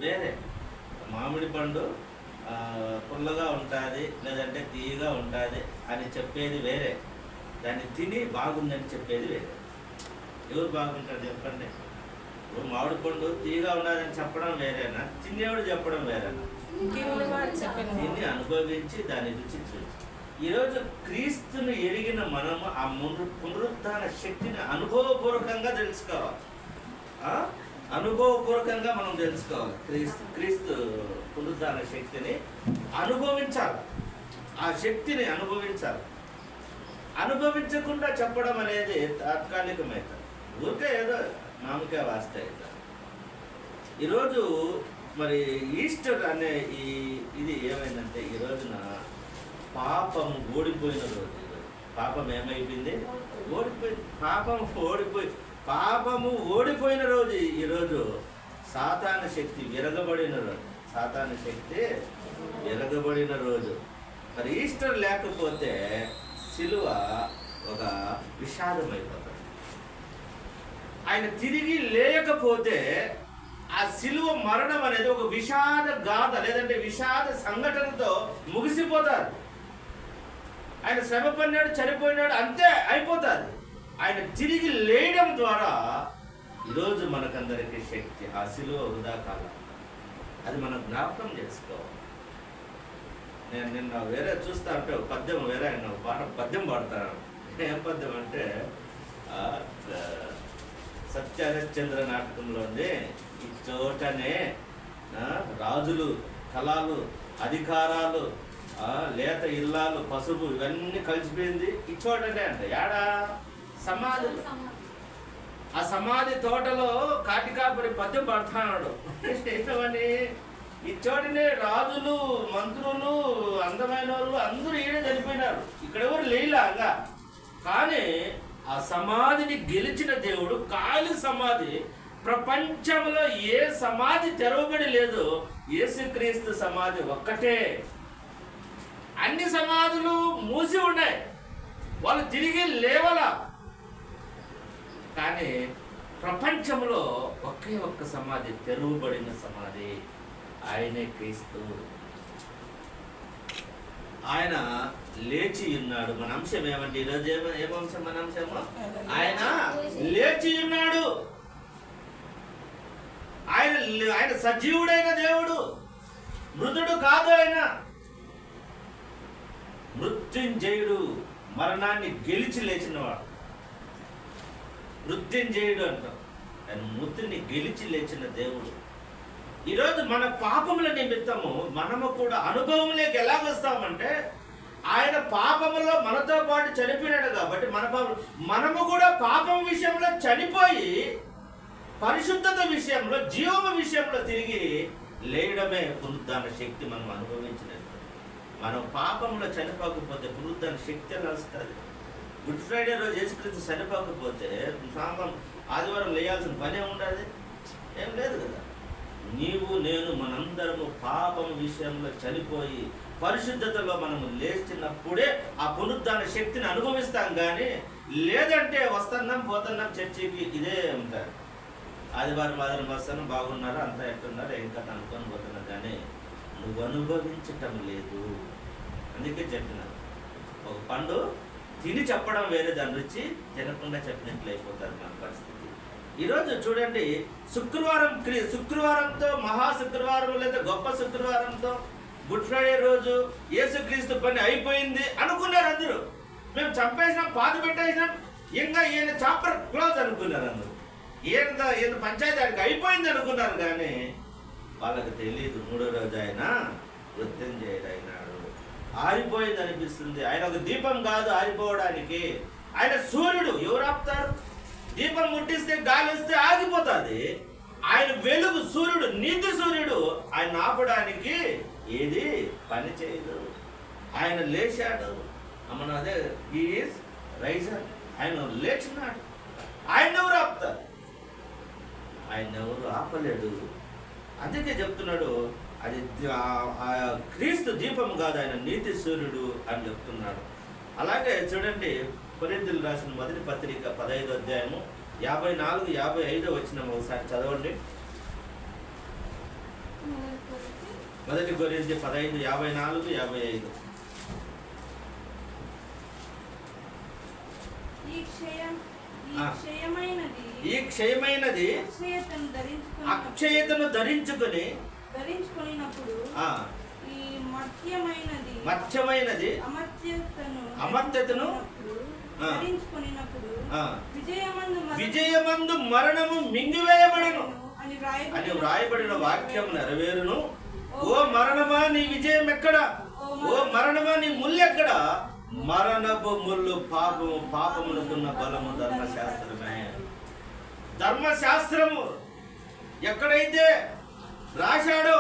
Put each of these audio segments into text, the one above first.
వేరే. మామిడి పండు పుల్లగా ఉంటుంది లేదంటే తీయగా ఉంటుంది అని చెప్పేది వేరే, దాన్ని తిని బాగుందని చెప్పేది వేరే. ఎవరు బాగుంటారు చెప్పండి? ఇప్పుడు మామిడి పండు తీయగా ఉన్నదని చెప్పడం వేరేనా, తినేవాడు చెప్పడం వేరేనా? తిని అనుభవించి దాని రుచి చూసి. ఈరోజు క్రీస్తుని ఎరిగిన మనము ఆ పునరుత్థాన శక్తిని అనుభవపూర్వకంగా తెలుసుకోవాలి. అనుభవపూర్వకంగా మనం తెలుసుకోవాలి. క్రీస్తు పునరుత్థాన శక్తిని అనుభవించాలి, ఆ శక్తిని అనుభవించాలి. అనుభవించకుండా చెప్పడం అనేది తాత్కాలికమైతే, ఊరికే ఏదో నామకే వాస్తే అవుతుంది. ఈరోజు మరి ఈస్టర్ అనే ఇది ఏమైందంటే, ఈ రోజున పాపము ఓడిపోయిన రోజు. పాపం ఏమైపోయింది? ఓడిపోయింది. పాపము ఓడిపోయిన రోజు ఈరోజు. సాతాను శక్తి విరగబడిన రోజు. సాతాను శక్తి విరగబడిన రోజు. మరి ఈస్టర్ లేకపోతే సిలువ ఒక విషాదం అయిపోతుంది. ఆయన తిరిగి లేకపోతే ఆ సిలువ మరణం అనేది ఒక విషాద గాథ లేదంటే విషాద సంఘటనతో ముగిసిపోతారు. ఆయన శ్రమ పడినాడు, చనిపోయినాడు, అంతే అయిపోతుంది. ఆయన తిరిగి లేయడం ద్వారా ఈరోజు మనకందరికీ శక్తి. ఆ సిలువ వృధా కాలం, అది మనం జ్ఞాపకం చేసుకోవాలి. నేను నిన్న వేరే చూస్తా అంటే ఒక పద్యం, వేరే ఆయన పద్యం పాడతాను. ఏం పద్యం అంటే, సత్యహరిశ్చంద్ర నాటకంలోనే ఈ చోటనే రాజులు, కళాలు, అధికారాలు, లేత ఇల్లాలు, పసుపు ఇవన్నీ కలిసిపోయింది ఈ చోటనే అంట. ఏడా? సమాధి. ఆ సమాధి తోటలో కాటికాపురి పద్యం పడుతున్నాడు. ఏమని? ఈ చోటనే రాజులు, మంత్రులు, అందమైన వాళ్ళు అందరూ ఈడ చనిపోయినారు, ఇక్కడ ఎవరు లేలాగా. కానీ ఆ సమాధిని గెలిచిన దేవుడు, ఖాళీ సమాధి, ప్రపంచంలో ఏ సమాధి తెరవబడి లేదు, యేసుక్రీస్తు సమాధి ఒక్కటే. అన్ని సమాధులు మూసి ఉన్నాయి, వాళ్ళు తిరిగి లేవలా. కానీ ప్రపంచంలో ఒకే ఒక్క సమాధి తెరవబడిన సమాధి, ఆయనే క్రీస్తు. ఆయన లేచి ఉన్నాడు. మన అంశం ఏమంటే ఈరోజు ఏమంశం? మన అంశము ఆయన లేచి ఉన్నాడు. ఆయన సజీవుడైన దేవుడు, మృతుడు కాదు. ఆయన మృత్యుంజయుడు, మరణాన్ని గెలిచి లేచినవాడు. మృత్యుంజయుడు అంటాం. ఆయన మృత్యుని గెలిచి లేచిన దేవుడు. ఈరోజు మన పాపముల నిమిత్తము మనము కూడా అనుభవంలోకి ఎలా వస్తామంటే, ఆయన పాపములో మనతో పాటు చనిపోయినాడు కాబట్టి మనము కూడా పాపం విషయంలో చనిపోయి పరిశుద్ధత విషయంలో, జీవము విషయంలో తిరిగి లేయడమే పునరుద్ధాన శక్తి మనం అనుభవించినట్టు. మనం పాపంలో చనిపోకపోతే పునరుద్ధాన శక్తి ఎలా వస్తుంది? గుడ్ ఫ్రైడే రోజు యేసుక్రీస్తు చనిపోకపోతే ఆదివారం లేయాల్సిన పనే ఉండదు, ఏం లేదు కదా. నీవు నేను మనందరము పాపం విషయంలో చనిపోయి పరిశుద్ధతలో మనము లేచినప్పుడే ఆ పునరుద్ధాన శక్తిని అనుభవిస్తాం. కానీ లేదంటే వస్తున్నాం, పోతున్నాం చర్చికి, ఇదే ఉంటారు. ఆదివారం వస్తాను, బాగున్నారు, అంతా ఎట్టున్నారు, ఏం కథ అనుకొని పోతున్నారు. కానీ నువ్వు అనుభవించటం లేదు. అందుకే చెప్పిన ఒక పండు తిని చెప్పడం వేరే, దాని రుచి తినకుండా చెప్పినట్లు అయిపోతారు మన పరిస్థితి. ఈరోజు చూడండి, శుక్రవారంతో, మహా శుక్రవారం లేదా గొప్ప శుక్రవారంతో, గుడ్ ఫ్రైడే రోజు యేసుక్రీస్తు పని అయిపోయింది అనుకున్నారు అందరూ. మేము చంపేసినాం, పాతి పెట్టేసినాం, ఇంకా ఈయన చాప్టర్ క్లోజ్ అనుకున్నారు అందరూ. ఈయన పంచాయతీ ఆయనకి అయిపోయింది అనుకున్నారు. కానీ వాళ్ళకి తెలియదు, మూడో రోజు ఆయన మృత్యుంజయుడు అయినాడు. ఆరిపోయింది అనిపిస్తుంది. ఆయన ఒక దీపం కాదు ఆరిపోవడానికి, ఆయన సూర్యుడు. ఎవరు ఆపుతారు? దీపం ముట్టిస్తే, గాలి వస్తే ఆగిపోతుంది. ఆయన వెలుగు, సూర్యుడు, నీతి సూర్యుడు. ఆయన ఆపడానికి ఏది పని చేయదు. ఆయన లేచాడు. అదే ఈజ్ రైజర్. ఆయన లేచినాడు. ఆయన ఎవరు ఆపుతారు? ఆయన ఎవరు ఆపలేడు. అందుకే చెప్తున్నాడు, అది క్రీస్తు దీపం కాదు, ఆయన నీతి సూర్యుడు అని చెప్తున్నాడు. అలాగే చూడండి, కొరింథీయులు రాసిన మొదటి పత్రిక 15వ అధ్యాయము 54, 55 వచ్చిన ఒకసారి చదవండి. 1 కొరింథీ 15:54-55. ఈ క్షయమైనది అక్షయతను ధరించుకొని మత్స్యమైనది అమర్త్యతను విజయమందు మరణము మింగివేయబడును అని వ్రాయబడిన వాక్యం నెరవేరును. ఓ మరణమా నీ విజయం ఎక్కడ? ఓ మరణమా నీ ముల్లెక్కడ? మరణపు ముళ్ళు పాపమునుకున్న బలము ధర్మశాస్త్రమే. ధర్మశాస్త్రము ఎక్కడైతే రాశాడో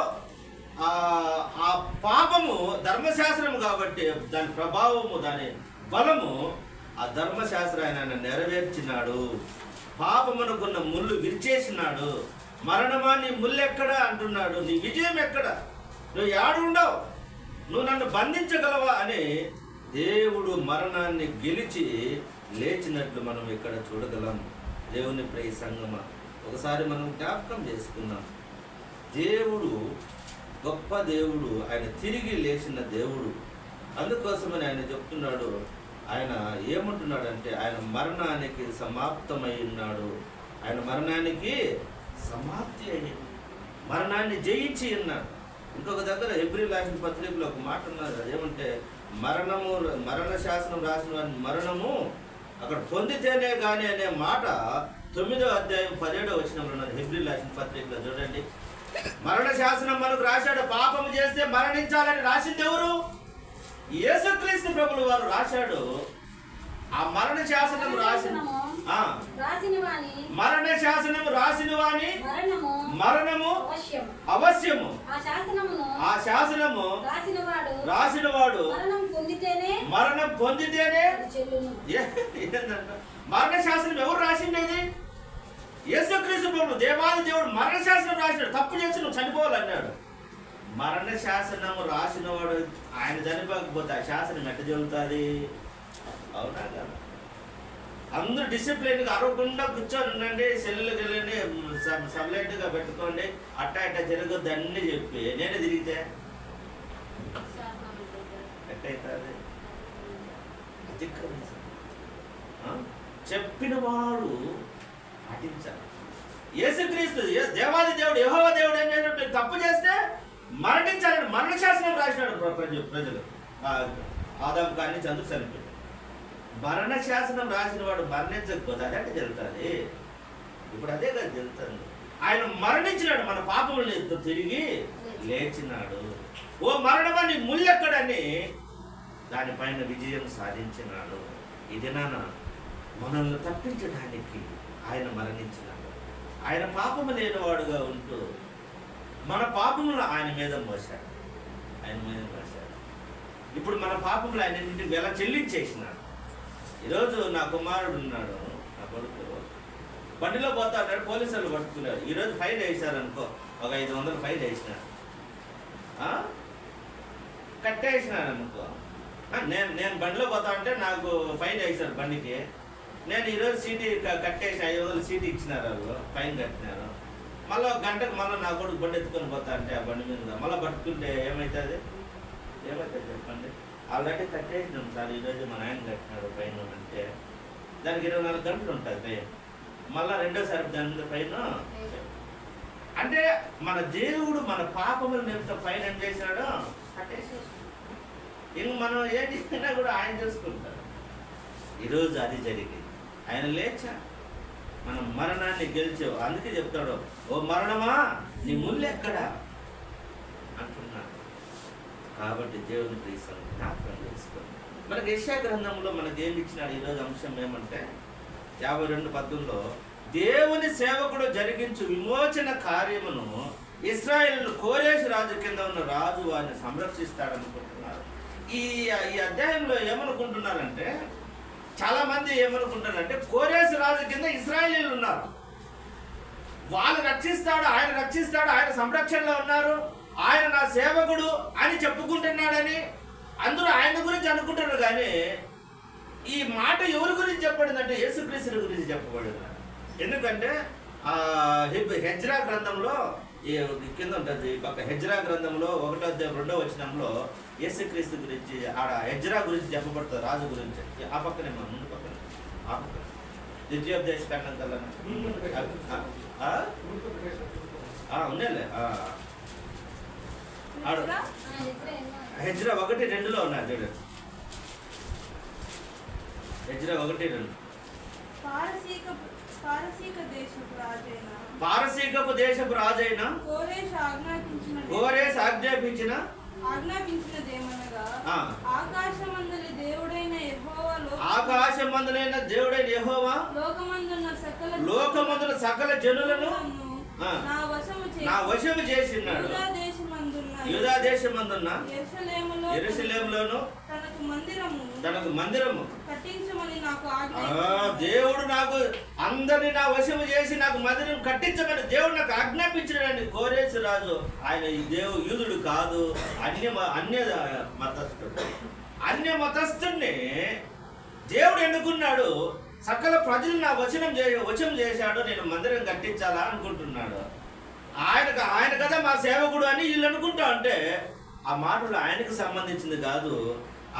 ఆ పాపము ధర్మశాస్త్రము కాబట్టి దాని ప్రభావము, దాని బలము ఆ ధర్మశాస్త్రాన్ని ఆయన నెరవేర్చినాడు. పాపమునుకున్న ముళ్ళు విరిచేసినాడు. మరణమా నీ ముళ్ళు ఎక్కడ అంటున్నాడు. నీ విజయం ఎక్కడ? నువ్వు ఏడుండవు, నువ్వు నన్ను బంధించగలవా అని దేవుడు మరణాన్ని గెలిచి లేచినట్లు మనం ఇక్కడ చూడగలం. దేవుని ప్రియ సంగమా, ఒకసారి మనం జ్ఞాపకం చేసుకున్నాం. దేవుడు గొప్ప దేవుడు, ఆయన తిరిగి లేచిన దేవుడు. అందుకోసమని ఆయన చెప్తున్నాడు, ఆయన ఏమంటున్నాడంటే ఆయన మరణానికి సమాప్తమై ఉన్నాడు. ఆయన మరణానికి సమాప్తి అయ్యింది, మరణాన్ని జయించి ఉన్నాడు. ఇంకొక దగ్గర హెబ్రీయులకు రాసిన పత్రికలో ఒక మాట ఉన్నారు, అదేమంటే మరణ శాసనం రాసిన వారిని మరణము అక్కడ పొందితేనే కానీ అనే మాట 9వ అధ్యాయం 17వ వచనంలో ఉన్నది. హెబ్రీయులకు రాసిన పత్రికలో చూడండి, మరణ శాసనం మనకు రాశాడు. పాపము చేస్తే మరణించాలని రాసింది ఎవరు? యేసుక్రీస్తు ప్రభువు వారు రాశాడు. ఆ మరణ శాసనం మరణ శాసనం రాసిన వాని మరణము అవశ్యము. ఆ శాసనము రాసిన వాడు మరణం పొందితేనే. మరణ శాసనం ఎవరు రాసిండేది? యేసుక్రీస్తు ప్రభువు, దేవాది దేవుడు మరణ శాసనం రాసినాడు. తప్పు చేసి నువ్వు చనిపోవాలన్నాడు. మరణ శాసనం రాసినవాడు ఆయన చనిపోకపోతే ఆ శాసనం ఎట్ట జరుగుతుంది? అవునా కదా? అందరూ డిసిప్లిన్గా అరవకుండా కూర్చొని ఉండండి, సెల్లుకి వెళ్ళండి, సబ్లైట్గా పెట్టుకోండి, అట్టా ఇట్టా జరగద్దు అన్నీ చెప్పి నేనే తిరిగితే ఎట్టయితుంది? చెప్పిన వాడు పాటించాలి. యేసుక్రీస్తు దేవాది దేవుడు, యెహోవా దేవుడు ఏం చేసినట్టు తప్పు చేస్తే మరణించాలని మరణ శాసనం రాసినాడు. ప్రజలు ఆదాము కానీ చంద్రు చనిపోయి మరణ శాసనం రాసిన వాడు మరణించకపోతే అదే జరుగుతుంది. ఇప్పుడు అదే కదా జరుగుతుంది. ఆయన మరణించినాడు, మన పాపములను తిరిగి లేచినాడు. ఓ మరణమా నీ ముల్లెక్కడని దానిపైన విజయం సాధించినాడు. ఇది నాన్న మనల్ని తప్పించడానికి ఆయన మరణించినాడు. ఆయన పాపము లేనివాడుగా ఉంటూ మన పాపములను ఆయన మీద మోసాడు. ఇప్పుడు మన పాపములు ఆయన వెల చెల్లించేసినాడు. ఈరోజు నా కుమారుడు ఉన్నాడు, నా కొడుకు బండిలో పోతా ఉన్నాడు, పోలీసులు పట్టుకున్నారు. ఈరోజు ఫైన్ వేసారు అనుకో, ఒక 500 ఫైన్ వేసినాడు, కట్టేసినాడు అనుకో. నేను బండిలో పోతా ఉంటే నాకు ఫైన్ వేసారు బండికి. నేను ఈరోజు సీటీ కట్టేసి 500 సీటీ ఇచ్చినారు, వాళ్ళు ఫైన్ కట్టినారు. మళ్ళీ 1 గంటకు మళ్ళీ నా కొడుకు బండి ఎత్తుకొని పోతా అంటే ఆ బండి మీద మళ్ళీ పట్టుకుంటే ఏమవుతుంది చెప్పండి? ఆల్రెడీ కట్టేసినాం సార్, ఈరోజు మా నాయన కట్టినాడు ఫైన్ అంటే దానికి 24 గంటలు ఉంటుంది ఫైన్. మళ్ళీ రెండోసారి దాని మీద ఫైన్ అంటే మన దేవుడు మన పాపముల నిమిత్తం ఫైన్ ఏం చేసినాడు? కట్టేసి ఇంక మనం ఏం చేసినా కూడా ఆయన చూసుకుంటాడు. ఈరోజు అది జరిగింది. ఆయన లేచా మనం మరణాన్ని గెలిచావు. అందుకే చెప్తాడు, ఓ మరణమా నీ ముళ్ళు ఎక్కడ అంటున్నాడు. కాబట్టి దేవుని ప్రీసం జ్ఞాపకం చేసుకోండి. మనకి యెషయా గ్రంథంలో మనకి ఏమి ఇచ్చినాడు ఈరోజు అంశం ఏమంటే 52:10 దేవుని సేవకుడు జరిగించు విమోచన కార్యమును ఇశ్రాయేలు కోరేషు రాజు కింద ఉన్న రాజు వారిని సంరక్షిస్తాడనుకుంటున్నారు. ఈ అధ్యాయంలో ఏమనుకుంటున్నారంటే, చాలా మంది ఏమనుకుంటారంటే కోరేషు రాజు కింద ఇశ్రాయేలీలు ఉన్నారు, వాళ్ళు రక్షిస్తాడు, ఆయన రక్షిస్తాడు, ఆయన సంరక్షణలో ఉన్నారు, ఆయన నా సేవకుడు అని చెప్పుకుంటున్నాడని అందరూ ఆయన గురించి అనుకుంటున్నారు. కానీ ఈ మాట ఎవరి గురించి చెప్పబడిందంటే యేసుక్రీస్తు గురించి చెప్పబడింది. ఎందుకంటే హెజ్రా గ్రంథంలో ఈ కింద ఉంటుంది పక్క హెజ్రా గ్రంథంలో 1వ అధ్యాయం 2వ వచనంలో యేసుక్రీస్తు గురించి ఆడ హెజ్రా గురించి చెప్పబడుతుంది, రాజు గురించి. ఆ పక్కనే మా ముందు పక్కన ఆ పక్కన ద్వితీయోపదేశ కాండం కల్లా ఉండేలే. హెజ్రా 1:2 ఉన్నారు చూడండి. హెజ్రా 1:2. పారసీకపు దేశపు రాజైన కోరేషు ఆజ్ఞాపించిన ఆకాశమందలి దేవుడైన యెహోవా లోకమందున సకల జనులను నా వశము చేసినాడు. యూదా దేశమందున్న యెరూషలేములోను తనకు మందిరము దేవుడు నాకు అందరినీ నా వశము చేసి నాకు మందిరం కట్టించమని దేవుడు నాకు ఆజ్ఞాపించడాన్ని కోరేసు రాజు. ఆయన ఈ యూదుడు కాదు, అన్య మతస్థుడిని దేవుడు ఎన్నుకున్నాడు. సకల ప్రజలు నా వశం చేశాడు, నేను మందిరం కట్టించాలా అనుకుంటున్నాడు. ఆయన కదా మా సేవకుడు అని వీళ్ళు అనుకుంటా అంటే ఆ మాటలు ఆయనకు సంబంధించింది కాదు,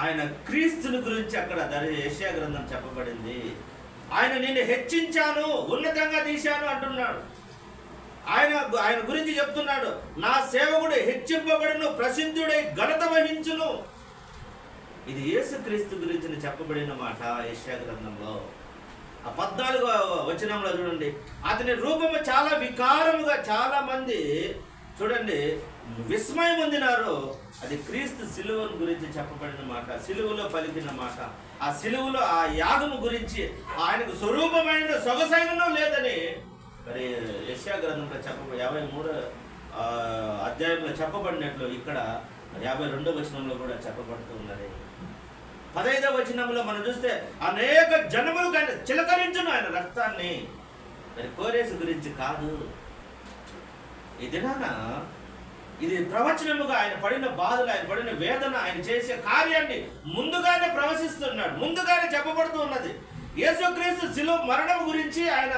ఆయన క్రీస్తుని గురించి అక్కడ యెషయా గ్రంథం చెప్పబడింది. ఆయన నిన్ను హెచ్చించాను, ఉన్నతంగా తీశాను అంటున్నాడు. ఆయన గురించి చెప్తున్నాడు, నా సేవకుడు హెచ్చింపబడును, ప్రసిద్ధుడై ఘనత వహించును. ఇది యేసుక్రీస్తు గురించి చెప్పబడిన మాట యెషయా గ్రంథంలో. ఆ 14వ వచనంలో చూడండి, అతని రూపము చాలా వికారముగా చాలా మంది చూడండి విస్మయం పొందినారు. అది క్రీస్తు సిలువను గురించి చెప్పబడిన మాట, సిలువలో పలికిన మాట. ఆ సిలువలో ఆ యాగము గురించి ఆయనకు స్వరూపమైన సొగసైనను లేదని మరి యెషయా గ్రంథంలో 53వ అధ్యాయంలో చెప్పబడినట్లు ఇక్కడ 52వ వచనంలో కూడా చెప్పబడుతూ ఉన్నది. 15వ వచనంలో మనం చూస్తే అనేక జనములు ఆయన చిలకరించును ఆయన రక్తాన్ని. మరి కోరేసు గురించి కాదు. ఈ దినాన ఇది ప్రవచనముగా ఆయన పడిన బాధలు, ఆయన పడిన వేదన, ఆయన చేసే కార్యాన్ని ముందుగానే ప్రవశిస్తున్నాడు, ముందుగానే చెప్పబడుతూ ఉన్నది. యేసుక్రీస్తు శిలువ మరణం గురించి, ఆయన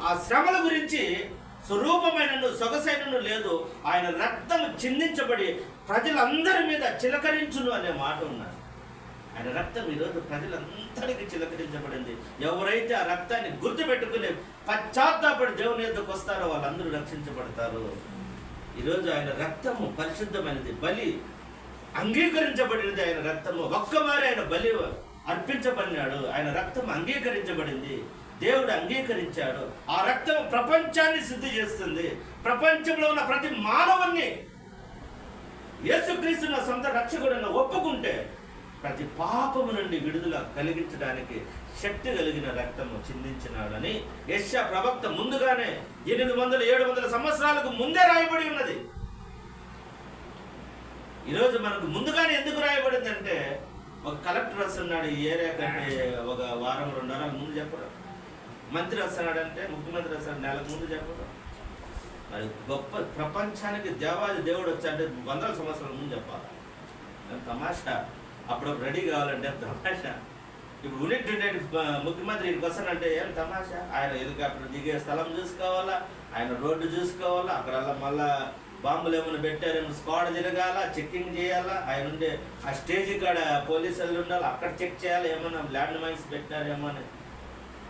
ఆ శ్రమల గురించి స్వరూపమైనను సొగసైనను లేదు. ఆయన రక్తము చిందించబడి ప్రజలందరి మీద చిలకరించును అనే మాట ఉన్నది. ఆయన రక్తం ఈరోజు ప్రజలందరికీ చిలకరించబడింది. ఎవరైతే ఆ రక్తాన్ని గుర్తుపెట్టుకుని పశ్చాత్తాపడి దేవుని యొద్దకు వస్తారో వాళ్ళందరూ రక్షించబడతారు. ఈరోజు ఆయన రక్తము పరిశుద్ధమైనది, బలి అంగీకరించబడినది. ఆయన రక్తము ఒక్కమారి ఆయన బలి అర్పించబడినాడు. ఆయన రక్తం అంగీకరించబడింది, దేవుడు అంగీకరించాడు. ఆ రక్తం ప్రపంచాన్ని శుద్ధి చేస్తుంది. ప్రపంచంలో ఉన్న ప్రతి మానవుణ్ణి యేసుక్రీస్తు నా సొంత రక్షకుడిని ఒప్పుకుంటే ప్రతి పాపము నుండి విడుదల కలిగించడానికి శక్తి కలిగిన రక్తము చిందించినాడని యెషయా ప్రవక్త ముందుగానే 800-700 సంవత్సరాలకు ముందే రాయబడి ఉన్నది. ఈరోజు మనకు ముందుగానే ఎందుకు రాయబడింది అంటే, ఒక కలెక్టర్ వస్తున్నాడు ఈ ఏరియా కంటే ఒక వారం 2 వారాల ముందు చెప్పడం, మంత్రి వస్తున్నాడంటే ముఖ్యమంత్రి వస్తున్నాడు నెలకు ముందు చెప్పడం. మరి గొప్ప ప్రపంచానికి దేవాది దేవుడు వచ్చాడంటే 100 సంవత్సరాల ముందు చెప్పాలి. తమాషా అప్పుడప్పుడు రెడీ కావాలంటే తమాషా. ఇప్పుడు ఉన్నట్టుండే ముఖ్యమంత్రి ఇక్కడికి వస్తానంటే ఏం తమాషా. ఆయన హెలికాప్టర్ దిగే స్థలం చూసుకోవాలా, ఆయన రోడ్డు చూసుకోవాలా, అక్కడ మళ్ళా బాంబులు ఏమైనా పెట్టారేమో స్క్వాడ్ తిరగాల, చెక్కింగ్ చేయాలా, ఆయన ఉండే ఆ స్టేజ్ కాడ పోలీసులు ఉండాలి, అక్కడ చెక్ చేయాలి, ఏమైనా ల్యాండ్ మైన్స్ పెట్టారేమో అని.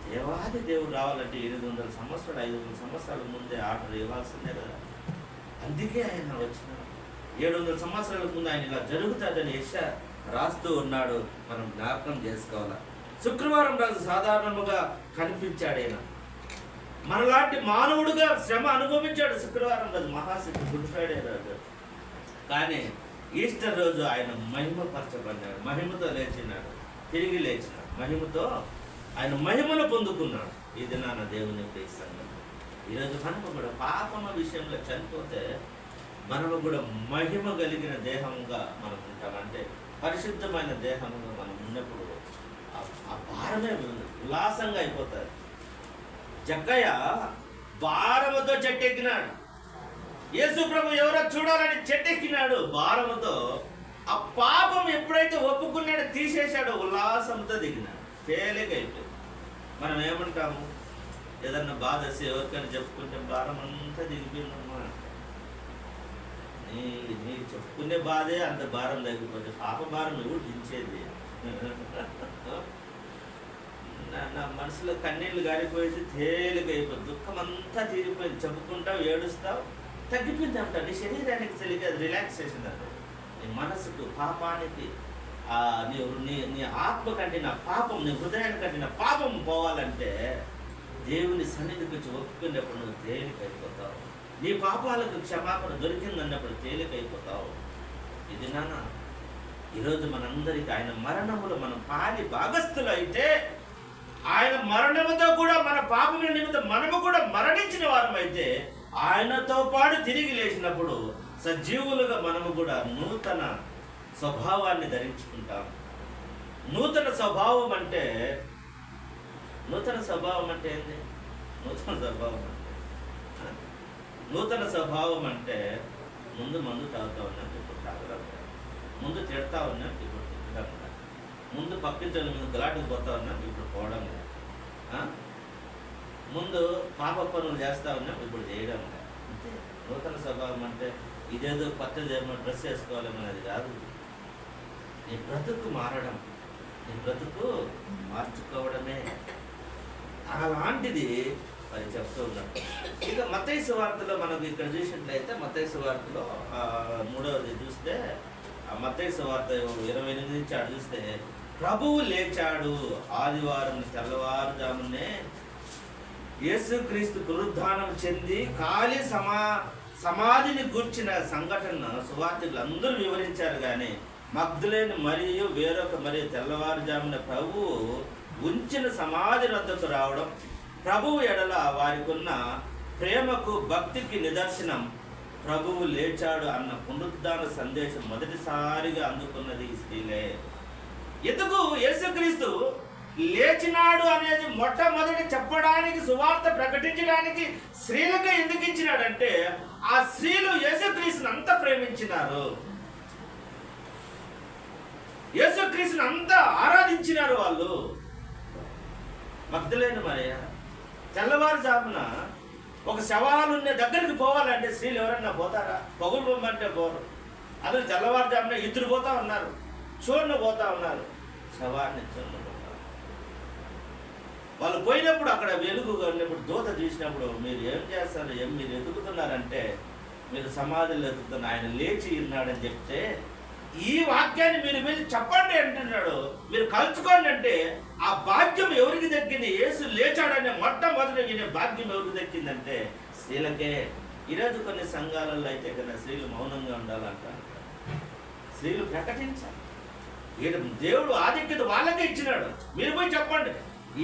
దేవాది దేవుడు రావాలంటే 800 సంవత్సరాలు 500 సంవత్సరాల ముందే ఆర్డర్ ఇవ్వాల్సిందే కదా. అందుకే ఆయన వచ్చిన 700 సంవత్సరాల ముందు ఆయన ఇలా జరుగుతుందని యెషయా రాస్తూ ఉన్నాడు. మనం జ్ఞాపకం చేసుకోవాలి. శుక్రవారం రోజు సాధారణంగా కనిపించాడు ఆయన, మనలాంటి మానవుడుగా శ్రమ అనుభవించాడు. శుక్రవారం రోజు మహాశివుడు, గుడ్ ఫ్రైడే రోజు. కానీ ఈస్టర్ రోజు ఆయన మహిమపరచబడ్డాడు, మహిమతో లేచినాడు, తిరిగి లేచినాడు, మహిమతో ఆయన మహిమను పొందుకున్నాడు. ఈ దినాన దేవుని ప్రేమిస్తాను. ఈరోజు మనము కూడా పాపమ విషయంలో చనిపోతే మనము కూడా మహిమ కలిగిన దేహంగా మనం ఉంటామంటే, పరిశుద్ధమైన దేహంగా మనం ఉన్నప్పుడు ఆ భారమే ఉల్లాసంగా అయిపోతుంది. జక్కయ్య భారముతో చెట్టెక్కినాడు. యేసు ప్రభు ఎవరో చూడాలని చెట్టెక్కినాడు భారముతో. ఆ పాపం ఎప్పుడైతే ఒప్పుకున్నాడో తీసేశాడో ఉల్లాసంతో దిగినాడు. తేలికైపోయింది. మనం ఏమంటాము, ఏదన్నా బాధ ఎవరికైనా చెప్పుకుంటే భారం అంతా దిగిపోయిందమ్మా నీ చెప్పుకునే బాధే అంత భారం లేకపోతే పాప భారం ఎవరు దించేది? నా మనసులో కన్నీళ్ళు గారిపోయేది, తేలిక అయిపోయింది, దుఃఖం అంతా తీరిపోయింది, చెప్పుకుంటావు, ఏడుస్తావు, తగ్గిపోయింది అంట. నీ శరీరానికి తెలియదు, అది రిలాక్సేషన్ అంట. నీ మనసుకు, పాపానికి, నీ ఆత్మ కంటే నా పాపం, నీ హృదయాన్ని కంటే నా పాపం పోవాలంటే దేవుని సన్నిధికి వచ్చి ఒప్పుకున్నప్పుడు నువ్వు తేలికైపోతావు. నీ పాపాలకు క్షమాపణ దొరికిందన్నప్పుడు తేలికైపోతావు. ఇది నాన్న, ఈరోజు మనందరికీ ఆయన మరణములో మనం పాలి భాగస్థులు అయితే, ఆయన మరణముతో కూడా మన పాపముల నిమిత్తం మనము కూడా మరణించిన వారమైతే, ఆయనతో పాటు తిరిగి లేచినప్పుడు సజీవులుగా మనము కూడా నూతన స్వభావాన్ని ధరించుకుంటాం. నూతన స్వభావం అంటే ఏంది? నూతన స్వభావం అంటే ముందు మందు తాగుతా ఉన్నాం, ఇప్పుడు తాగడం, ముందు తిడతా ఉన్నాం, ఇప్పుడు తిట్టడం, ముందు పక్కించడం ముందు గలాటుకు పోతా ఉన్నాం, ఇప్పుడు పోవడం, ముందు పాప పనులు చేస్తా ఉన్నాం, ఇప్పుడు చేయడం. అంతే నూతన స్వభావం అంటే. ఇదేదో కొత్తదేమో డ్రెస్ వేసుకోవాలన్నది కాదు. నీ బ్రతుకు మారడం, నీ బ్రతుకు మార్చుకోవడమే. అలాంటిది మరి చెప్తూ ఉన్నాడు. ఇక మత్తయి సువార్తలో మనకు ఇక్కడ చూసినట్లయితే, మత్తయి సువార్తలో 3వది చూస్తే, మత్తయి సువార్త 28 నుంచి ఆడు చూస్తే, ప్రభువు లేచాడు. ఆదివారం తెల్లవారుజామునే యేసుక్రీస్తు పునరుద్ధానం చెంది ఖాళీ సమాధిని గూర్చిన సంఘటన సువార్తికులు అందరూ వివరించారు. కానీ మగ్దలేని మరియు వేరొక మరియు తెల్లవారుజామున ప్రభువు ఉంచిన సమాధి వద్దకు రావడం, ప్రభువు ఎడల వారికి ఉన్న ప్రేమకు భక్తికి నిదర్శనం. ప్రభువు లేచాడు అన్న పునరుద్ధాన సందేశం మొదటిసారిగా అందుకున్నది ఈ స్త్రీలే. ఎందుకు యేసుక్రీస్తు లేచినాడు అనేది మొట్టమొదటి చెప్పడానికి, సువార్త ప్రకటించడానికి స్త్రీలకు ఎందుకు ఇచ్చినాడంటే, ఆ స్త్రీలు యేసుక్రీస్తుని అంత ప్రేమించినారు, యేసుక్రీస్తుని అంత ఆరాధించినారు. వాళ్ళు మగ్దలేని మరియ తెల్లవారుజామున ఒక శవాలున్న దగ్గరికి పోవాలంటే స్త్రీలు ఎవరన్నా పోతారా? పగులు పొమ్మంటే పోరు. అదే తెల్లవారుజామున ఇద్దరు పోతా ఉన్నారు, చూడను పోతా ఉన్నారు, శవాన్ని చూడను పోతారు. వాళ్ళు పోయినప్పుడు అక్కడ వెలుగు ఉన్నప్పుడు, దూత చూసినప్పుడు మీరు ఏం చేస్తారు, మీరు ఎదుగుతున్నారంటే, మీరు సమాధిలో ఎదుగుతున్నారు, ఆయన లేచి ఉన్నాడని చెప్తే, ఈ వాక్యాన్ని మీరు వెళ్ళి చెప్పండి అంటున్నాడు, మీరు కలుసుకోండి అంటే, ఆ భాగ్యం ఎవరికి దక్కింది? యేసు లేచాడనే మొట్టమొదటి వినే భాగ్యం ఎవరికి దక్కిందంటే స్త్రీలకే. ఈరోజు కొన్ని సంఘాలలో అయితే కదా స్త్రీలు మౌనంగా ఉండాలంట, స్త్రీలు ప్రకటించాలి. దేవుడు ఆధిక్యత వాళ్ళకే ఇచ్చినాడు. మీరు పోయి చెప్పండి,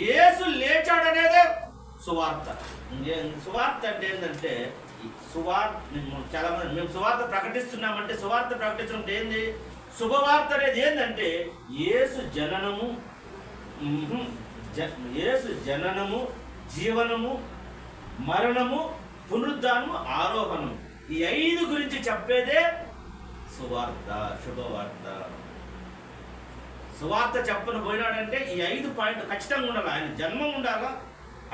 యేసు లేచాడనేదే సువార్త. సువార్త అంటే ఏంటంటే, చాలా మంది మేము సువార్త ప్రకటిస్తున్నామంటే, సువార్త ప్రకటించడం ఏంది? శుభవార్త అనేది ఏంటంటే యేసు జననము, జీవనము, మరణము, పునరుద్ధానము, ఆరోహణము, ఈ 5 గురించి చెప్పేదే సువార్త, శుభవార్త. సువార్త చెప్పను పోయినాడంటే ఈ 5 పాయింట్లు ఖచ్చితంగా ఉండాలి. ఆయన జన్మం ఉండాలా,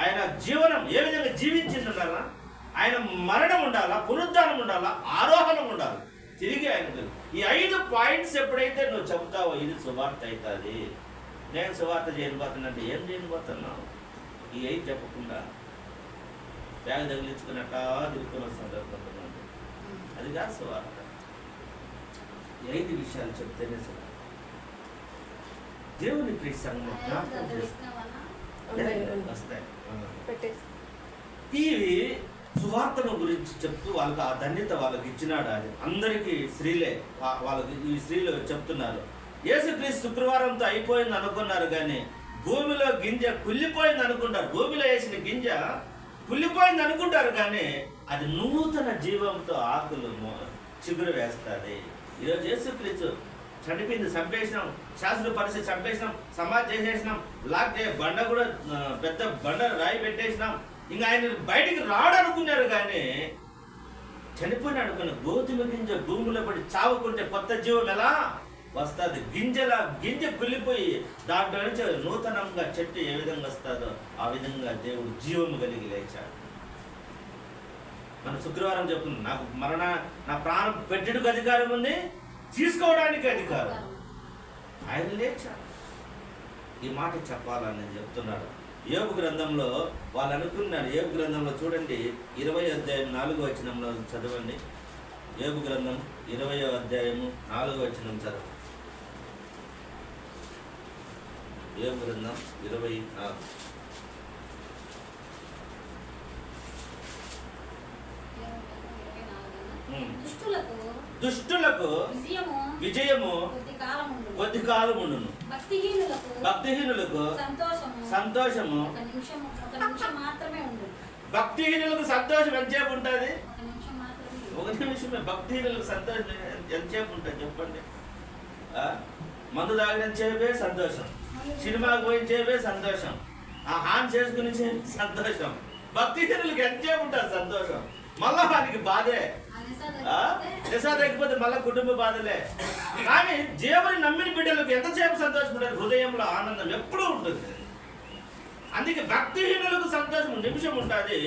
ఆయన జీవనం ఏ విధంగా జీవించింది ఉండాలా, ఆయన మరణం ఉండాలా, పునరుద్ధానం ఉండాలా, ఆరోహణం ఉండాలి, తిరిగి ఆయన. ఈ 5 పాయింట్స్ ఎప్పుడైతే నువ్వు చెబుతావో ఇది సువార్త అవుతుంది. నేను సువార్త చేయనిపోతున్నట్టు ఏం చేయనిపోతున్నావు? ఈ 5 చెప్పకుండా బ్యాగ్ తగిలించుకున్నట్టా తిరుగుతున్న సందర్భంగా అది కాదు సువార్త. ఈ 5 విషయాలు చెప్తేనే సువార్త. దేవుని ప్రియ సంఘం వస్తాయి. ఇవి సువార్తను గురించి చెప్తూ వాళ్ళకి ఆ ధన్యత వాళ్ళకి ఇచ్చినాడు. అది అందరికీ స్త్రీలే, వాళ్ళకి ఈ స్త్రీలు చెప్తున్నారు. యేసుక్రీస్తు శుక్రవారంతో అయిపోయింది అనుకున్నారు, కానీ భూమిలో గింజ కుళ్ళిపోయింది అనుకుంటారు. భూమిలో వేసిన గింజ కుళ్ళిపోయింది అనుకుంటారు, కానీ అది నూతన జీవంతో ఆకులు చిగురు వేస్తుంది. ఈరోజు యేసుక్రీస్తు చనిపోయింది, చంపేసినాం, శాస్త్ర పరిస్థితి చంపేసినాం, సమాధి చేసేసినాం, లాక్టే బండ కూడా పెద్ద బండ రాయి పెట్టేసినాం. ఇంకా ఆయన బయటికి రాడనుకున్నారు, కానీ చనిపోయిన అనుకున్న గోధుమ గింజ భూమిలో పడి చావుకుంటే కొత్త జీవం ఎలా వస్తుంది? గింజ కుళ్ళిపోయి దాంట్లో నుంచి నూతనంగా చెట్టు ఏ విధంగా వస్తుందో ఆ విధంగా దేవుడు జీవము కలిగి లేచాడు. మన శుక్రవారం చెప్తుంది, నాకు నా ప్రాణం పెట్టడానికి అధికారం ఉంది, తీసుకోవడానికి అధికారం. ఆయన లేచాడు. ఈ మాట చెప్పాలని నేను చెప్తున్నాడు. యోబు గ్రంథంలో వాళ్ళు అనుకున్నారు. యోబు గ్రంథంలో చూడండి, 20వ అధ్యాయం 4వ వచనంలో చదవండి. యోబు గ్రంథం 20వ అధ్యాయము 4వ వచనం చదవండి. యోబు గ్రంథం 24. దుష్టులకు విజయము కొద్ది కాలం ఉండును, భక్తిహీనులకు సంతోషము. భక్తిహీనులకు సంతోషం ఎంతసేపు ఉంటుంది? ఒక నిమిషమే. భక్తిహీనులకు సంతోషం ఎంతసేపు ఉంటుంది చెప్పండి? మందు తాగిన చేపే సంతోషం, సినిమాకి పోయిన చేపే సంతోషం, ఆ హాన్ చేసుకుని సంతోషం. భక్తిహీనులకు ఎంతసేపు ఉంటుంది సంతోషం? మళ్ళా వానికి బాధే. నిశా తగ్గిపోతే మళ్ళా కుటుంబ బాధలే. కానీ దేవుని నమ్మిన బిడ్డలకు ఎంతసేపు సంతోషపడారు? హృదయంలో ఆనందం ఎప్పుడూ ఉంటుంది. అందుకే భక్తిహీనులకు సంతోషం నిమిషం ఉంటుంది,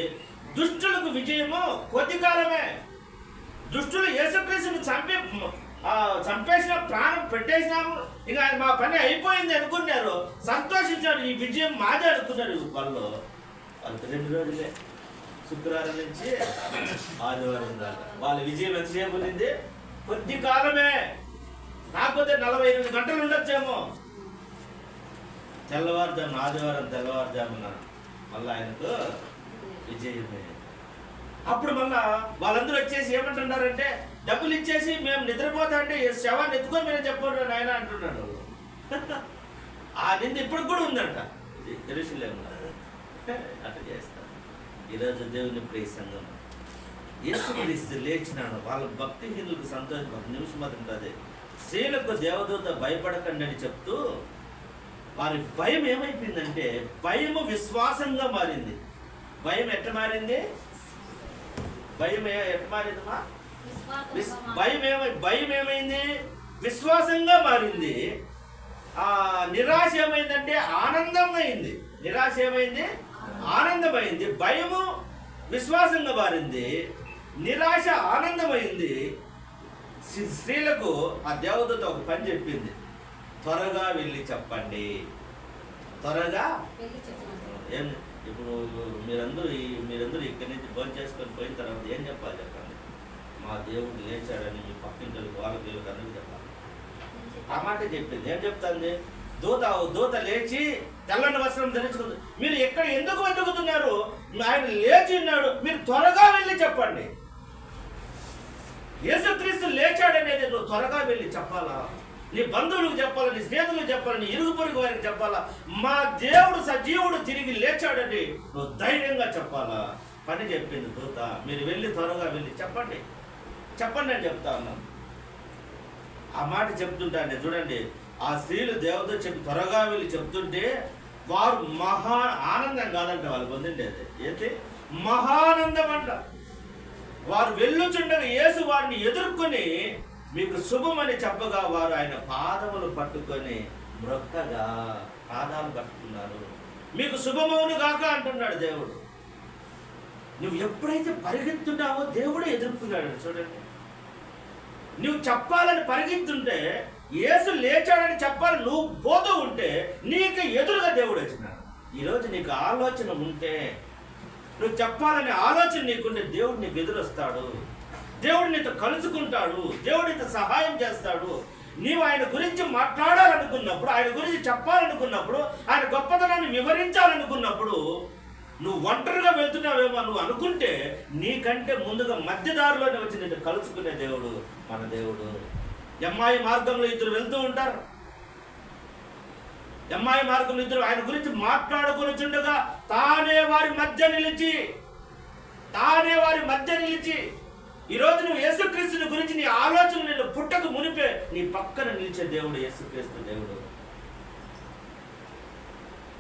దుష్టులకు విజయము కొద్ది కాలమే. దుష్టులు యేసుక్రీస్తుని చంపేసిన, ప్రాణం పెట్టేసినాము, ఇక మా పని అయిపోయింది అనుకున్నారు, సంతోషించారు. ఈ విజయం మాదే అనుకున్నారు. వాళ్ళకి 2 రోజులే, శుక్రవారం నుంచి ఆదివారం దాకా. వాళ్ళ విజయం ఎంతసేపు ఉంది? కొద్ది కాలమే. కాకపోతే 48 గంటలు ఉండొచ్చేమో. ఆదివారం తెల్లవారుజామున మళ్ళీ ఆయనకు విజయమే. అప్పుడు మళ్ళా వాళ్ళందరూ వచ్చేసి ఏమంటున్నారంటే, డబ్బులు ఇచ్చేసి మేము నిద్రపోతా అంటే శవాన్ని ఎత్తుకొని మేము చెప్పండి ఆయన అంటున్నాడు. ఆ నింద ఇప్పుడు కూడా ఉందంట. తెలుసులేము అట్లా చేస్తారు. ఈరోజు దేవుని ప్రియ సంఘం, యేసుక్రీస్తు లేచినాడు. వాళ్ళ భక్తిహీనులకు సంతోషం. ఒక నిమిషం మాత్రం ఉంటుంది. స్త్రీలకు దేవదూత భయపడకండి అని చెప్తూ, వారి భయం ఏమైపోయిందంటే, భయము విశ్వాసంగా మారింది. భయం ఎట్లా మారింది? భయం ఎట్లా మారిందమ్మా? భయం ఏమైంది? విశ్వాసంగా మారింది. నిరాశ ఏమైందంటే ఆనందం అయింది. నిరాశ ఏమైంది? ఆనందమైంది. భయము విశ్వాసంగా మారింది, నిరాశ ఆనందమైంది. స్త్రీలకు ఆ దేవదూత ఒక పని చెప్పింది, త్వరగా వెళ్ళి చెప్పండి. త్వరగా ఏం? ఇప్పుడు మీరందరూ ఇక్కడి నుంచి భోజనం చేసుకొని పోయిన తర్వాత ఏం చెప్పాలి చెప్పండి? మా దేవుడు లేచాడని మీ పక్కింటి వాళ్ళకి అందరికీ చెప్పాలి. ఆ మాట చెప్పింది. ఏం చెప్తాంది? దూత లేచి తెల్లని వస్త్రం ధరించుకుంది. మీరు ఎక్కడ ఎందుకు వెతుకుతున్నారు? ఆయన లేచి ఉన్నాడు, మీరు త్వరగా వెళ్ళి చెప్పండి. యేసుక్రీస్తు లేచాడనేది నువ్వు త్వరగా వెళ్ళి చెప్పాలా? నీ బంధువులకు చెప్పాలా, నీ స్నేహితులకు చెప్పాలా, నీ ఇరుగు పొరుగు వారికి చెప్పాలా? మా దేవుడు సజీవుడు తిరిగి లేచాడని నువ్వు ధైర్యంగా చెప్పాలా? పని చెప్పింది దూత. మీరు వెళ్ళి త్వరగా వెళ్ళి చెప్పండి అని చెప్తా ఉన్నాను. ఆ మాట చెప్తుంటాను చూడండి. ఆ స్త్రీలు దేవత చెప్పి త్వరగా వెళ్ళి చెప్తుంటే వారు మహా ఆనందం కాదంట వాళ్ళు పొందిండేది. ఏంటి? మహానందం అంట. వారు వెళ్ళుచుండగా యేసు వారిని ఎదుర్కొని మీకు శుభమని చెప్పగా వారు ఆయన పాదములు పట్టుకొని మ్రొక్కగా పాదాలు పట్టుకున్నారు. మీకు శుభమవును గాక అంటున్నాడు దేవుడు. నువ్వు ఎప్పుడైతే పరిగెత్తున్నావో దేవుడే ఎదుర్కొన్నాడు. చూడండి, నువ్వు చెప్పాలని పరిగెత్తుంటే, యేసు లేచాడని చెప్పాలని నువ్వు పోతూ ఉంటే నీకు ఎదురుగా దేవుడు వచ్చినాడు. ఈరోజు నీకు ఆలోచన ఉంటే, నువ్వు చెప్పాలనే ఆలోచన నీకుంటే దేవుడు నీకు ఎదురొస్తాడు. దేవుడు నీతో కలుసుకుంటాడు. దేవుడు నీతో సహాయం చేస్తాడు. నీవు ఆయన గురించి మాట్లాడాలనుకున్నప్పుడు, ఆయన గురించి చెప్పాలనుకున్నప్పుడు, ఆయన గొప్పతనాన్ని వివరించాలనుకున్నప్పుడు, నువ్వు ఒంటరిగా వెళ్తున్నావేమో నువ్వు అనుకుంటే, నీకంటే ముందుగా మధ్యదారిలోనే వచ్చి నిన్ను కలుసుకునే దేవుడు మన దేవుడు. ఎమ్మాయి మార్గంలో ఇద్దరు వెళ్తూ ఉంటారు. ఎమ్మాయి మార్గంలో ఇద్దరు ఆయన గురించి మాట్లాడుకుని చుండగా తానే వారి మధ్య నిలిచి ఈరోజు నువ్వు యేసుక్రీస్తుని గురించి నీ ఆలోచన నేను పుట్టక మునిపే నీ పక్కన నిలిచే దేవుడు యేసుక్రీస్తు దేవుడు.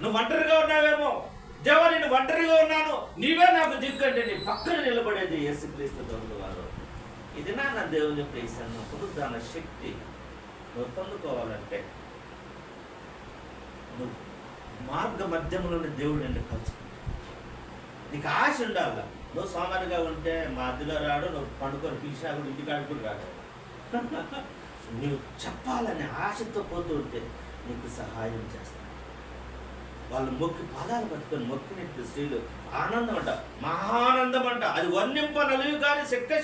నువ్వు ఒంటరిగా ఉన్నావేమో, దేవా నేను ఒంటరిగా ఉన్నాను, నీవే నాకు దిక్కంటే నీ పక్కన నిలబడేది యేసుక్రీస్తు దేవుడు వారు. ఇది నా దేవుని ప్రేసన్న పునరుద్ధాన శక్తి నువ్వు పొందుకోవాలంటే నువ్వు మార్గ మధ్యంలోని దేవుడు నిన్ను కలుసుకుంటాడు. నీకు ఆశ ఉండాలి. నువ్వు సోమరిగా ఉంటే మా అద్దెలో రాడు, నువ్వు పండుకొని పిలిచినా కూడా ఇంటికాడు కూడా రాడు. నువ్వు చెప్పాలనే ఆశతో పోతూ ఉంటే నీకు సహాయం చేస్తాను. వాళ్ళు మొక్కి పాదాలు పట్టుకొని మొక్కినట్టు స్త్రీలు ఆనందం అంట, మహానందం అంట. అది వర్ణింపనలివి కానీ చెప్పే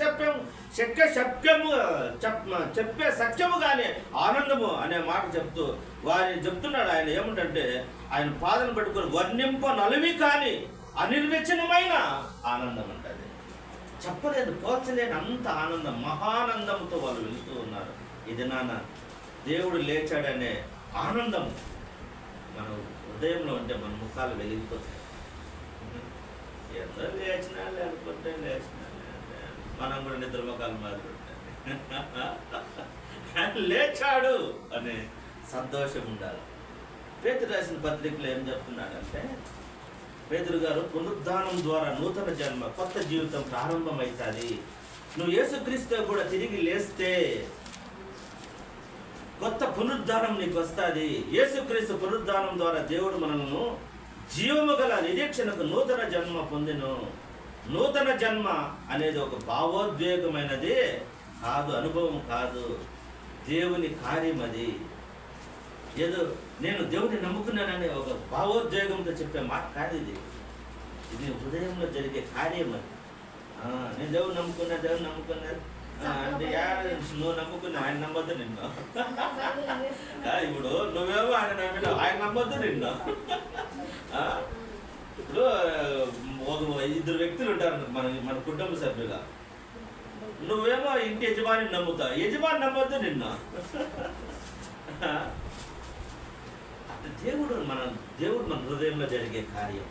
సత్యము కానీ ఆనందము అనే మాట చెప్తూ వారిని చెప్తున్నాడు ఆయన. ఏమిటంటే ఆయన పాదాలను పట్టుకొని వర్ణింపనలివి కానీ అనిర్వచనమైన ఆనందం అంట. అది చెప్పలేదు, పోల్చలేని అంత ఆనందం, మహానందంతో వాళ్ళు వెళుతూ ఉన్నారు. ఇది నాన్న దేవుడు లేచాడనే ఆనందం మన హృదయంలో ఉంటే మన ముఖాలు వెలిగిపోతాయి. ఎంత లేచినా లేకపోతే లేచినా మనం కూడా నిద్ర ముఖాలు మారుతుంటాయి. లేచాడు అనే సంతోషం ఉండాలి. పేతురు రాసిన పత్రికలో ఏం చెప్తున్నాడంటే, పేతురు గారు పునరుద్ధానం ద్వారా నూతన జన్మ, కొత్త జీవితం ప్రారంభమవుతుంది. నువ్వు యేసుక్రీస్తు కూడా తిరిగి లేస్తే కొత్త పునరుద్ధానం నీకు వస్తుంది. యేసుక్రీస్తు పునరుద్ధానం ద్వారా దేవుడు మనల్ని జీవము గల నిరీక్షణకు నూతన జన్మ పొందెను. నూతన జన్మ అనేది ఒక భావోద్వేగమైనది కాదు, అనుభవం కాదు, దేవుని కార్యం. అది ఏదో నేను దేవుని నమ్ముకున్నానని ఒక భావోద్వేగంతో చెప్పే మాట కాదు. ఇది హృదయంలో జరిగే కార్యం. అది నేను దేవుని నమ్ముకున్నా అంటే నువ్వు నమ్ముకున్నా, ఆయన నమ్మొద్దు నిన్ను. ఇప్పుడు నువ్వేమో ఆయన నమ్మినావు, ఆయన నమ్మొద్దు నిన్ను. ఇప్పుడు ఒక 2 వ్యక్తులు ఉంటారు మన కుటుంబ సభ్యుగా. నువ్వేమో ఇంటి యజమాని నమ్ముతావు, యజమాని నమ్మొద్దు నిన్ను. అంటే దేవుడు మన హృదయంలో జరిగే కార్యం.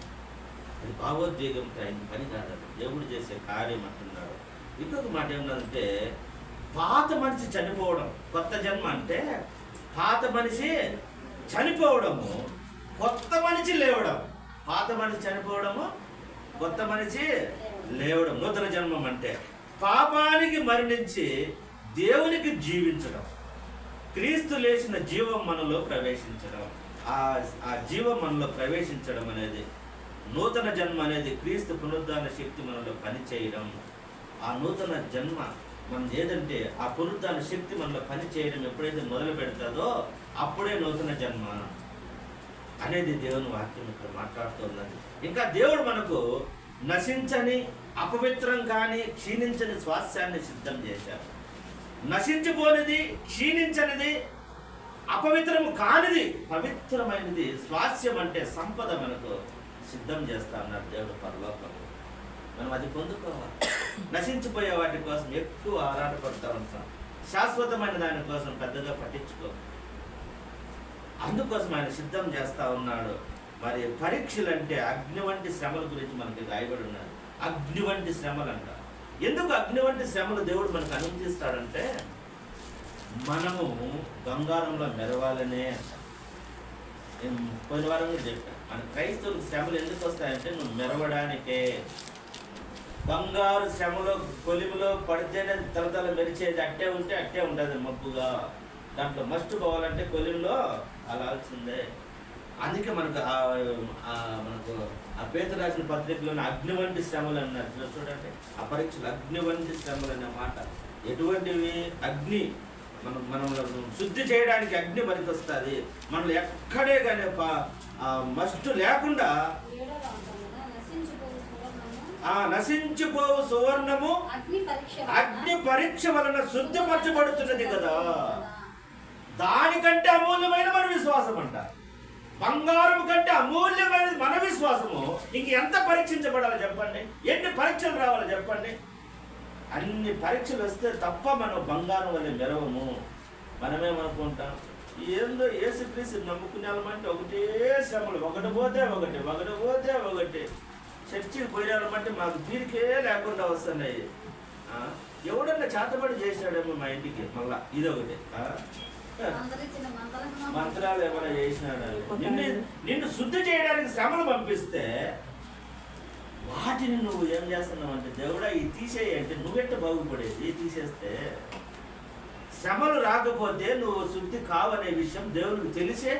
అది భావోద్వేగంతో ఆయన పని కాదు, దేవుడు చేసే కార్యం అంటున్నాడు. ఇంకొక మాట ఏమన్నదంటే, పాత మనిషి చనిపోవడం, కొత్త జన్మ అంటే పాత మనిషి చనిపోవడము, కొత్త మనిషి లేవడం. పాత మనిషి చనిపోవడము, కొత్త మనిషి లేవడం నూతన జన్మం అంటే. పాపానికి మరణించి దేవునికి జీవించడం, క్రీస్తు లేచిన జీవం మనలో ప్రవేశించడం. ఆ జీవం మనలో ప్రవేశించడం అనేది నూతన జన్మ అనేది క్రీస్తు పునరుద్ధాన శక్తి మనలో పనిచేయడం. ఆ నూతన జన్మ మనం ఏదంటే ఆ పునరుద్ధాన శక్తి మనలో పనిచేయడం ఎప్పుడైతే మొదలు పెడతాదో అప్పుడే నూతన జన్మ అనేది దేవుని వాక్యం ఇక్కడ మాట్లాడుతున్నది. ఇంకా దేవుడు మనకు నశించని, అపవిత్రం కానీ క్షీణించని స్వాస్థ్యాన్ని సిద్ధం చేశారు. నశించిపోనిది, క్షీణించనిది, అపవిత్రము కానిది, పవిత్రమైనది స్వాస్థ్యం అంటే సంపద మనకు సిద్ధం చేస్తా అన్నారు దేవుడు పరలోకంలో. మనం అది పొందుకోవాలి. నశించిపోయే వాటి కోసం ఎక్కువ ఆరాటపడుతూ ఉంటాం, శాశ్వతమైన దాని కోసం పెద్దగా పట్టించుకో. అందుకోసం ఆయన సిద్ధం చేస్తూ ఉన్నాడు. మరి పరీక్షలు అంటే అగ్ని వంటి శ్రమల గురించి మనకి రాయబడి ఉన్నది. అగ్ని వంటి శ్రమలు అంట. ఎందుకు అగ్ని వంటి శ్రమలు దేవుడు మనకు అనుమతిస్తాడంటే, మనము బంగారంలో మెరవాలనే. నేను పోయిన వారం కూడా చెప్పాను, మన క్రైస్తవులకు శ్రమలు ఎందుకు వస్తాయంటే నువ్వు మెరవడానికే. బంగారు శ్రమలో కొలిమిలో పడితేనే తలతల మెరిచేది, అట్టే ఉంటే అట్టే ఉంటుంది మబ్బుగా. దాంట్లో మస్ట్ పోవాలంటే కొలిమిలో అలాల్సిందే. అందుకే మనకు ఆ పేతురు రాసిన పత్రికలోని అగ్ని వంటి శ్రమలు అన్నారు చూడండి. ఆ పరీక్షలు అగ్ని వంటి శ్రమలు అనే మాట ఎటువంటివి? అగ్ని మనం శుద్ధి చేయడానికి అగ్ని పనికి వస్తుంది. మనం ఎక్కడే కానీ మస్ట్ లేకుండా నశించిపోవు సువర్ణము అగ్ని పరీక్ష వలన శుద్ధిపరచబడుతున్నది కదా. దానికంటే అమూల్యమైన మన విశ్వాసం అంట. బంగారం కంటే అమూల్యమైన మన విశ్వాసము ఇంకెంత పరీక్షించబడాలి చెప్పండి? ఎన్ని పరీక్షలు రావాలి చెప్పండి? అన్ని పరీక్షలు వస్తే తప్ప మనం బంగారం వల్ల మెరవము. మనమేమనుకుంటాం, ఏందో యేసుక్రీస్తు నమ్ముకునే వాళ్ళమంటే ఒకటే శ్రమలు, ఒకటి పోతే ఒకటి. చర్చికి పోయాలంటే మాకు తీరికే లేకుండా వస్తున్నాయి. ఎవడన్నా చేతబడి చేశాడేమో మా ఇంటికి, మళ్ళా ఇదొకటి మంత్రాలు ఏమైనా చేసినాడు. నిన్ను శుద్ధి చేయడానికి శ్రమలు పంపిస్తే వాటిని నువ్వు ఏం చేస్తున్నావు అంటే, దేవుడా ఇది తీసేయి అంటే నువ్వెట్ట బాగుపడేది? తీసేస్తే శ్రమలు రాకపోతే నువ్వు శుద్ధి కావనే విషయం దేవునికి తెలిసే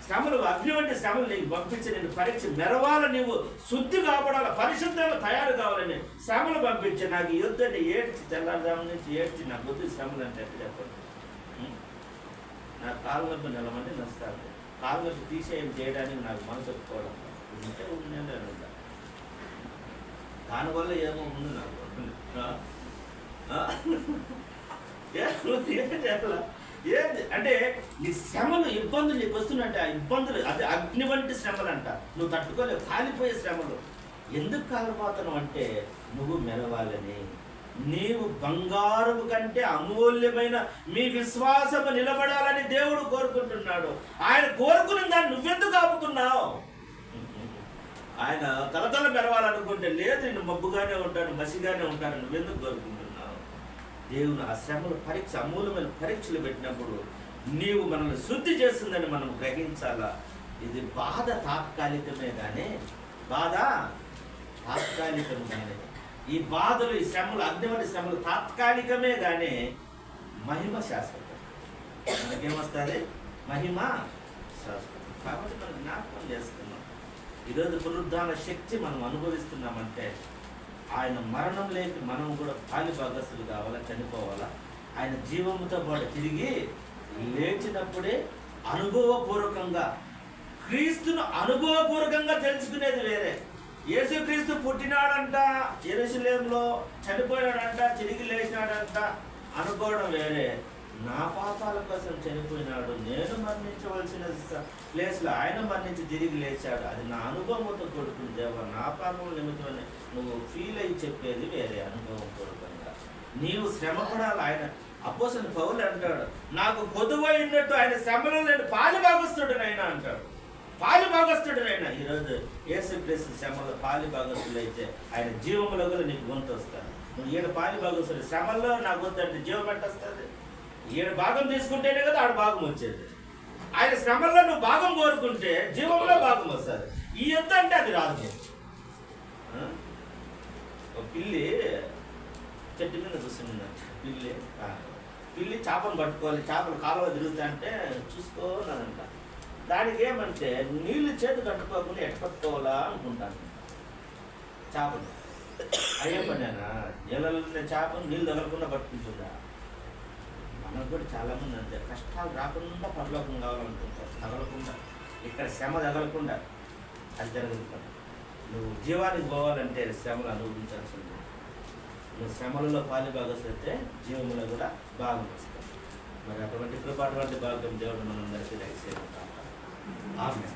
శ్రమలు, అగ్ని వంటి శ్రమలు నీకు పంపించి నేను పరీక్ష మెరవాల, నీవు శుద్ధి కాబడాలి, పరిశుద్ధంగా తయారు కావాలని శ్రమలు పంపించి నాకు యుద్ధాన్ని ఏడ్చి తెల్లారుదాము నుంచి ఏడ్చి నాకు వద్దు శ్రమలు అంటే ఎట్లా చెప్పండి. నా కాలు నొప్పి నిలమంటే నష్టాలు, కాలు నొప్పి తీసేయం చేయడానికి నాకు మనసు ఒప్పుకోవడం ఉంటే ఉండే ఉంటా. దానివల్ల ఏమో ఉంది నాకు ఏంటి అంటే నీ శ్రమలు, ఇబ్బందులు నీకు వస్తున్నట్టే, ఆ ఇబ్బందులు అది అగ్ని వంటి శ్రమలు అంట, నువ్వు తట్టుకోలేవు, కాలిపోయే శ్రమలు. ఎందుకు కాలిపోతున్నావు అంటే నువ్వు మెరవాలని, నీవు బంగారం కంటే అమూల్యమైన మీ విశ్వాసము నిలబడాలని దేవుడు కోరుకుంటున్నాడు. ఆయన కోరుకున్న దాన్ని నువ్వెందుకు ఆపుతున్నావు? ఆయన తలతల మెరవాలనుకుంటే లేదు, నేను మబ్బుగానే ఉంటాను, మసిగానే ఉంటాను, నువ్వెందుకు కోరుకుంటున్నావు? దేవుని ఆ శ్రమలు పరీక్ష, అమూల్యమైన పరీక్షలు పెట్టినప్పుడు నీవు మనల్ని శుద్ధి చేస్తుందని మనం గ్రహించాలా. ఇది బాధ తాత్కాలికమే కానీ, బాధ తాత్కాలికమే కానీ, ఈ బాధలు, ఈ శ్రమలు, అగ్నివంటి శ్రమలు తాత్కాలికమే కానీ మహిమ శాశ్వతం. మనకేమొస్తుంది? మహిమ శాశ్వతం. కాబట్టి మనం జ్ఞాపకం చేసుకున్నాం, ఈరోజు పునరుద్ధాన శక్తి మనం అనుభవిస్తున్నామంటే ఆయన మరణం లేక మనం కూడా పాలి భాగస్తులు కావాలా, చనిపోవాలా. ఆయన జీవముతో పాటు తిరిగి లేచినప్పుడే అనుభవపూర్వకంగా క్రీస్తును అనుభవపూర్వకంగా తెలుసుకునేది వేరే. యేసుక్రీస్తు పుట్టినాడంట, యెరూషలేములో చనిపోయినాడంట, తిరిగి లేచినాడంట అనుకోవడం వేరే. నా పాపాల కోసం చనిపోయినాడు, నేను మరణించవలసిన ప్లేస్లో ఆయన మరణించి తిరిగి లేచాడు, అది నా అనుభవంతో కూడుకుని దేవా, నా పాపం నిమిత్తమని నువ్వు ఫీల్ అయ్యి చెప్పేది వేరే. అనుభవం పూర్వకంగా నీవు శ్రమ పడాలి. ఆయన అపోస్తలుడైన పౌలు అంటాడు, నాకు కొదువైనట్టు ఆయన శ్రమలో నేను పాలి భాగస్తుడనైనా అంటాడు. పాలి భాగస్తుడనైనా ఈరోజు యేసుక్రీస్తు శ్రమలో పాలి భాగస్తులు అయితే ఆయన జీవములో కూడా నీకు గొంతు వస్తాడు. నువ్వు ఈడ పాలి భాగస్తుడు, శ్రమల్లో నా గొంతు అంటే జీవం పెట్టొస్తుంది. ఈడ భాగం తీసుకుంటేనే కదా ఆడ భాగం వచ్చేది. ఆయన శ్రమల్లో నువ్వు భాగం కోరుకుంటే జీవంలో భాగం వస్తుంది. ఈ యుద్ధ అంటే అది రాదు. ఒక పిల్లి చెట్టు మీద కూర్చుందంట. పిల్లి చేపను పట్టుకోవాలి, చేపలు కాలువ తిరుగుతాయంటే చూసుకోనంట. దానికి ఏమంటే నీళ్ళు చేతి కట్టుకోకుండా ఎట్ట పట్టుకోవాలా అనుకుంటాను చేపను. అయ్యే పనేనా? నీళ్ళలో చేపను నీళ్ళు తగలకుండా పట్టుకుంటుందా? మనకు కూడా చాలామంది అంతే, కష్టాలు రాకుండా పరలోకం కావాలనుకుంటారు, తగలకుండా, ఇక్కడ శ్రమ తగలకుండా అది జరుగుతుంది. నువ్వు జీవానికి పోవాలంటే శ్రమలు అనుభవించాల్సింది. నువ్వు శ్రమలలో పాలి భాగస్తే జీవంలో కూడా భాగం వస్తాయి. మరి అటువంటి కృప, అటువంటి భాగం దేవుడు మనందరికీ దయచేయడం. ఆమేన్.